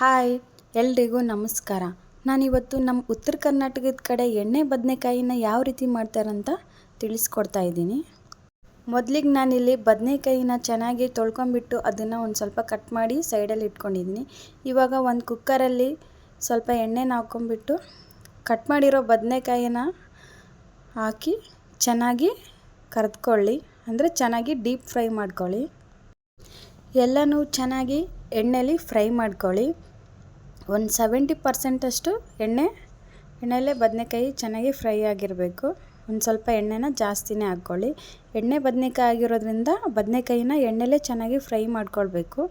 Hi ಎಲ್ರಿಗೂ ನಮಸ್ಕಾರ. ನಾನಿವತ್ತು ನಮ್ಮ ಉತ್ತರ ಕರ್ನಾಟಕದ ಕಡೆ ಎಣ್ಣೆ ಬದನೆಕಾಯಿನ ಯಾವ ರೀತಿ ಮಾಡ್ತಾರಂತ ತಿಳಿಸ್ಕೊಡ್ತಾ ಇದ್ದೀನಿ. ಮೊದಲಿಗೆ ನಾನಿಲ್ಲಿ ಬದನೆಕಾಯಿನ ಚೆನ್ನಾಗಿ ತೊಳ್ಕೊಂಬಿಟ್ಟು ಅದನ್ನು ಒಂದು ಸ್ವಲ್ಪ ಕಟ್ ಮಾಡಿ ಸೈಡಲ್ಲಿ ಇಟ್ಕೊಂಡಿದ್ದೀನಿ. ಇವಾಗ ಒಂದು ಕುಕ್ಕರಲ್ಲಿ ಸ್ವಲ್ಪ ಎಣ್ಣೆನ ಹಾಕ್ಕೊಂಬಿಟ್ಟು ಕಟ್ ಮಾಡಿರೋ ಬದನೆಕಾಯಿನ ಹಾಕಿ ಚೆನ್ನಾಗಿ ಕರೆದುಕೊಳ್ಳಿ, ಅಂದರೆ ಚೆನ್ನಾಗಿ ಡೀಪ್ ಫ್ರೈ ಮಾಡ್ಕೊಳ್ಳಿ. ಎಲ್ಲನೂ ಚೆನ್ನಾಗಿ ಎಣ್ಣೆಲಿ ಫ್ರೈ ಮಾಡ್ಕೊಳ್ಳಿ. ಒಂದು 70% ಅಷ್ಟು ಎಣ್ಣೆಯಲ್ಲೇ ಬದನೆಕಾಯಿ ಚೆನ್ನಾಗಿ ಫ್ರೈ ಆಗಿರಬೇಕು. ಒಂದು ಸ್ವಲ್ಪ ಎಣ್ಣೆನ ಜಾಸ್ತಿನೇ ಹಾಕ್ಕೊಳ್ಳಿ. ಎಣ್ಣೆ ಬದನೆಕಾಯಿ ಆಗಿರೋದ್ರಿಂದ ಬದನೆಕಾಯಿನ ಎಣ್ಣೆಲೇ ಚೆನ್ನಾಗಿ ಫ್ರೈ ಮಾಡ್ಕೊಳ್ಬೇಕು.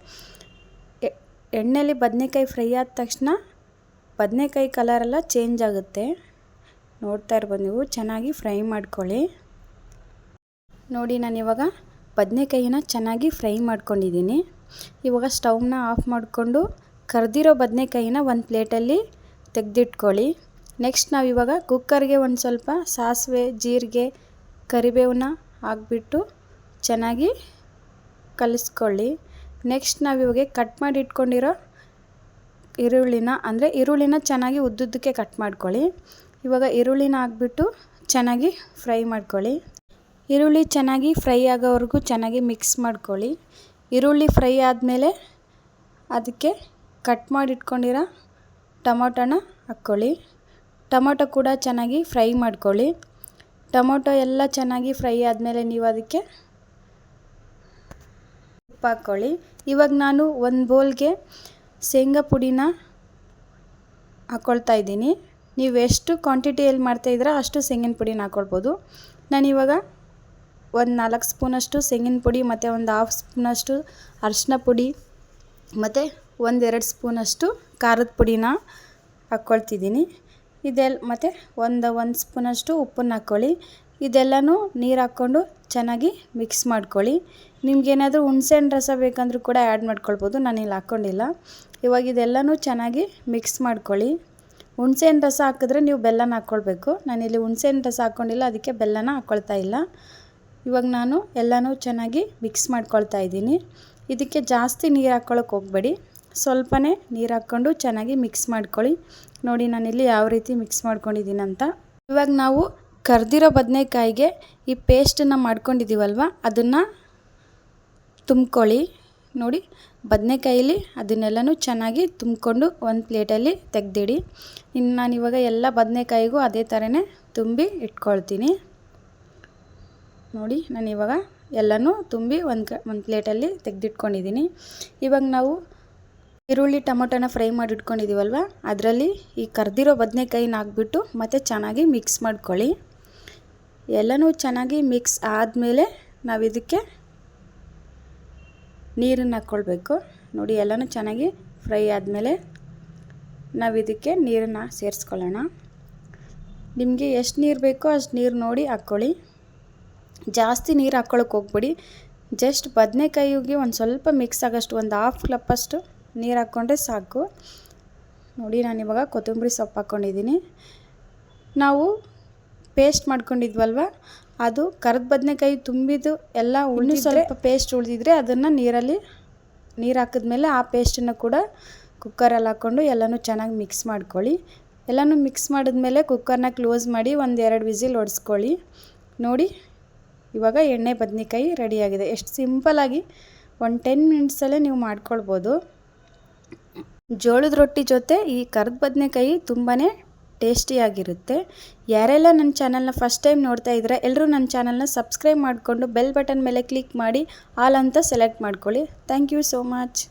ಎಣ್ಣೆಲಿ ಬದನೆಕಾಯಿ ಫ್ರೈ ಆದ ತಕ್ಷಣ ಬದನೆಕಾಯಿ ಕಲರೆಲ್ಲ ಚೇಂಜ್ ಆಗುತ್ತೆ. ನೋಡ್ತಾ ಇರ್ಬೋದು ನೀವು, ಚೆನ್ನಾಗಿ ಫ್ರೈ ಮಾಡ್ಕೊಳ್ಳಿ. ನೋಡಿ, ನಾನಿವಾಗ ಬದನೆಕಾಯಿನ ಚೆನ್ನಾಗಿ ಫ್ರೈ ಮಾಡ್ಕೊಂಡಿದ್ದೀನಿ. ಇವಾಗ ಸ್ಟವ್ನ ಆಫ್ ಮಾಡಿಕೊಂಡು ಕರೆದಿರೋ ಬದನೆಕಾಯಿನ ಒಂದು ಪ್ಲೇಟಲ್ಲಿ ತೆಗೆದಿಟ್ಕೊಳ್ಳಿ. ನೆಕ್ಸ್ಟ್ ನಾವಿವಾಗ ಕುಕ್ಕರ್ಗೆ ಒಂದು ಸ್ವಲ್ಪ ಸಾಸಿವೆ, ಜೀರಿಗೆ, ಕರಿಬೇವನ್ನ ಹಾಕ್ಬಿಟ್ಟು ಚೆನ್ನಾಗಿ ಕಲಿಸ್ಕೊಳ್ಳಿ. ನೆಕ್ಸ್ಟ್ ನಾವಿವಾಗ ಕಟ್ ಮಾಡಿ ಇಟ್ಕೊಂಡಿರೋ ಈರುಳ್ಳಿನ ಚೆನ್ನಾಗಿ ಉದ್ದುದ್ದಕ್ಕೆ ಕಟ್ ಮಾಡ್ಕೊಳ್ಳಿ. ಇವಾಗ ಈರುಳ್ಳಿನ ಹಾಕ್ಬಿಟ್ಟು ಚೆನ್ನಾಗಿ ಫ್ರೈ ಮಾಡ್ಕೊಳ್ಳಿ. ಈರುಳ್ಳಿ ಚೆನ್ನಾಗಿ ಫ್ರೈ ಆಗೋವರೆಗೂ ಚೆನ್ನಾಗಿ ಮಿಕ್ಸ್ ಮಾಡ್ಕೊಳ್ಳಿ. ಈರುಳ್ಳಿ ಫ್ರೈ ಆದಮೇಲೆ ಅದಕ್ಕೆ ಕಟ್ ಮಾಡಿ ಇಟ್ಕೊಂಡಿರೋ ಟೊಮೊಟೊನ ಹಾಕ್ಕೊಳ್ಳಿ. ಟೊಮೊಟೊ ಕೂಡ ಚೆನ್ನಾಗಿ ಫ್ರೈ ಮಾಡ್ಕೊಳ್ಳಿ. ಟೊಮೊಟೊ ಎಲ್ಲ ಚೆನ್ನಾಗಿ ಫ್ರೈ ಆದಮೇಲೆ ನೀವು ಅದಕ್ಕೆ ಉಪ್ಪು ಹಾಕ್ಕೊಳ್ಳಿ. ಇವಾಗ ನಾನು ಒಂದು ಬೌಲ್ಗೆ ಶೇಂಗಾ ಪುಡಿನ ಹಾಕ್ಕೊಳ್ತಾ ಇದ್ದೀನಿ. ನೀವು ಎಷ್ಟು ಕ್ವಾಂಟಿಟಿಯಲ್ಲಿ ಮಾಡ್ತಾಯಿದ್ದೀರಾ ಅಷ್ಟು ಶೇಂಗಿನ ಪುಡಿನ ಹಾಕ್ಕೊಳ್ಬೋದು. ನಾನಿವಾಗ ಒಂದು 4 ಸ್ಪೂನಷ್ಟು ಶೇಂಗಿನ ಪುಡಿ ಮತ್ತು ಒಂದು 1/2 ಸ್ಪೂನಷ್ಟು ಅರಿಶಿನ ಪುಡಿ ಮತ್ತು 1-2 ಸ್ಪೂನಷ್ಟು ಖಾರದ ಪುಡಿನ ಹಾಕ್ಕೊಳ್ತಿದ್ದೀನಿ. ಮತ್ತು ಒಂದು ಸ್ಪೂನಷ್ಟು ಉಪ್ಪನ್ನು ಹಾಕ್ಕೊಳ್ಳಿ. ಇದೆಲ್ಲನೂ ನೀರು ಹಾಕ್ಕೊಂಡು ಚೆನ್ನಾಗಿ ಮಿಕ್ಸ್ ಮಾಡ್ಕೊಳ್ಳಿ. ನಿಮಗೇನಾದರೂ ಹುಣಸೆಹಣ್ಣು ರಸ ಬೇಕಂದ್ರೂ ಕೂಡ ಆ್ಯಡ್ ಮಾಡ್ಕೊಳ್ಬೋದು. ನಾನಿಲ್ಲಿ ಹಾಕ್ಕೊಂಡಿಲ್ಲ. ಇವಾಗ ಇದೆಲ್ಲನೂ ಚೆನ್ನಾಗಿ ಮಿಕ್ಸ್ ಮಾಡ್ಕೊಳ್ಳಿ. ಹುಣಸೆಹಣ್ಣು ರಸ ಹಾಕಿದ್ರೆ ನೀವು ಬೆಲ್ಲನ ಹಾಕ್ಕೊಳ್ಬೇಕು. ನಾನಿಲ್ಲಿ ಹುಣಸೆಹಣ್ಣು ರಸ ಹಾಕ್ಕೊಂಡಿಲ್ಲ, ಅದಕ್ಕೆ ಬೆಲ್ಲನ ಹಾಕ್ಕೊಳ್ತಾ ಇಲ್ಲ. ಇವಾಗ ನಾನು ಎಲ್ಲನೂ ಚೆನ್ನಾಗಿ ಮಿಕ್ಸ್ ಮಾಡ್ಕೊಳ್ತಾ ಇದ್ದೀನಿ. ಇದಕ್ಕೆ ಜಾಸ್ತಿ ನೀರು ಹಾಕ್ಕೊಳ್ಳೋಕೆ ಹೋಗಬೇಡಿ, ಸ್ವಲ್ಪನೇ ನೀರು ಹಾಕ್ಕೊಂಡು ಚೆನ್ನಾಗಿ ಮಿಕ್ಸ್ ಮಾಡ್ಕೊಳ್ಳಿ. ನೋಡಿ ನಾನಿಲ್ಲಿ ಯಾವ ರೀತಿ ಮಿಕ್ಸ್ ಮಾಡ್ಕೊಂಡಿದ್ದೀನಿ ಅಂತ. ಇವಾಗ ನಾವು ಕರೆದಿರೋ ಬದನೆಕಾಯಿಗೆ ಈ ಪೇಸ್ಟನ್ನು ಮಾಡ್ಕೊಂಡಿದ್ದೀವಲ್ವ, ಅದನ್ನು ತುಂಬ್ಕೊಳ್ಳಿ. ನೋಡಿ, ಬದನೆಕಾಯಲ್ಲಿ ಅದನ್ನೆಲ್ಲನೂ ಚೆನ್ನಾಗಿ ತುಂಬಿಕೊಂಡು ಒಂದು ಪ್ಲೇಟಲ್ಲಿ ತೆಗೆದಿಡಿ. ಇನ್ನು ನಾನಿವಾಗ ಎಲ್ಲ ಬದನೆಕಾಯಿಗೂ ಅದೇ ಥರನೇ ತುಂಬಿ ಇಟ್ಕೊಳ್ತೀನಿ. ನೋಡಿ, ನಾನಿವಾಗ ಎಲ್ಲನೂ ತುಂಬಿ ಒಂದು ಪ್ಲೇಟಲ್ಲಿ ತೆಗೆದಿಟ್ಕೊಂಡಿದ್ದೀನಿ. ಇವಾಗ ನಾವು ಈರುಳ್ಳಿ ಟೊಮೊಟೊನ ಫ್ರೈ ಮಾಡಿ ಇಟ್ಕೊಂಡಿದ್ದೀವಲ್ವ, ಅದರಲ್ಲಿ ಈ ಕರೆದಿರೋ ಬದನೆಕಾಯಿನ ಹಾಕ್ಬಿಟ್ಟು ಮತ್ತೆ ಚೆನ್ನಾಗಿ ಮಿಕ್ಸ್ ಮಾಡ್ಕೊಳ್ಳಿ. ಎಲ್ಲನೂ ಚೆನ್ನಾಗಿ ಮಿಕ್ಸ್ ಆದಮೇಲೆ ನಾವು ಇದಕ್ಕೆ ನೀರನ್ನು ಹಾಕ್ಕೊಳ್ಬೇಕು. ನೋಡಿ, ಎಲ್ಲನೂ ಚೆನ್ನಾಗಿ ಫ್ರೈ ಆದಮೇಲೆ ನಾವು ಇದಕ್ಕೆ ನೀರನ್ನು ಸೇರಿಸ್ಕೊಳ್ಳೋಣ. ನಿಮಗೆ ಎಷ್ಟು ನೀರು ಬೇಕೋ ಅಷ್ಟು ನೀರು ನೋಡಿ ಹಾಕ್ಕೊಳ್ಳಿ. ಜಾಸ್ತಿ ನೀರು ಹಾಕ್ಕೊಳ್ಳೋಕೆ ಹೋಗ್ಬೇಡಿ. ಜಸ್ಟ್ ಬದನೆಕಾಯಿಗೆ ಒಂದು ಸ್ವಲ್ಪ ಮಿಕ್ಸ್ ಆಗೋಷ್ಟು ಒಂದು 1/2 ಕಪ್ಪಷ್ಟು ನೀರು ಹಾಕ್ಕೊಂಡ್ರೆ ಸಾಕು. ನೋಡಿ, ನಾನಿವಾಗ ಕೊತ್ತಂಬರಿ ಸೊಪ್ಪು ಹಾಕ್ಕೊಂಡಿದ್ದೀನಿ. ನಾವು ಪೇಸ್ಟ್ ಮಾಡ್ಕೊಂಡಿದ್ವಲ್ವ, ಅದು ಕರಿದ ಬದನೆಕಾಯಿ ತುಂಬಿದ್ದು ಎಲ್ಲ ಸ್ವಲ್ಪ ಪೇಸ್ಟ್ ಉಳಿದಿದ್ರೆ ಅದನ್ನು ನೀರು ಹಾಕಿದ್ಮೇಲೆ ಆ ಪೇಸ್ಟನ್ನು ಕೂಡ ಕುಕ್ಕರಲ್ಲಿ ಹಾಕ್ಕೊಂಡು ಎಲ್ಲನೂ ಚೆನ್ನಾಗಿ ಮಿಕ್ಸ್ ಮಾಡ್ಕೊಳ್ಳಿ. ಎಲ್ಲನೂ ಮಿಕ್ಸ್ ಮಾಡಿದ್ಮೇಲೆ ಕುಕ್ಕರ್ನ ಕ್ಲೋಸ್ ಮಾಡಿ 1-2 ವಿಸಿಲ್ ಹೊಡೆಸ್ಕೊಳ್ಳಿ. ನೋಡಿ, ಇವಾಗ ಎಣ್ಣೆ ಬದನೆಕಾಯಿ ರೆಡಿಯಾಗಿದೆ. ಎಷ್ಟು ಸಿಂಪಲ್ಲಾಗಿ ಒಂದು 10 ಮಿನಿಟ್ಸಲ್ಲೇ ನೀವು ಮಾಡ್ಕೊಳ್ಬೋದು. ಜೋಳದ ರೊಟ್ಟಿ ಜೊತೆ ಈ ಕರಿದ ಬದನೆಕಾಯಿ ತುಂಬಾ ಟೇಸ್ಟಿಯಾಗಿರುತ್ತೆ. ಯಾರೆಲ್ಲ ನನ್ನ ಚಾನಲ್ನ ಫಸ್ಟ್ ಟೈಮ್ ನೋಡ್ತಾ ಇದ್ದೀರಾ, ಎಲ್ಲರೂ ನನ್ನ ಚಾನಲ್ನ ಸಬ್ಸ್ಕ್ರೈಬ್ ಮಾಡಿಕೊಂಡು ಬೆಲ್ ಬಟನ್ ಮೇಲೆ ಕ್ಲಿಕ್ ಮಾಡಿ ಆಲ್ ಅಂತ ಸೆಲೆಕ್ಟ್ ಮಾಡ್ಕೊಳ್ಳಿ. Thank you so much.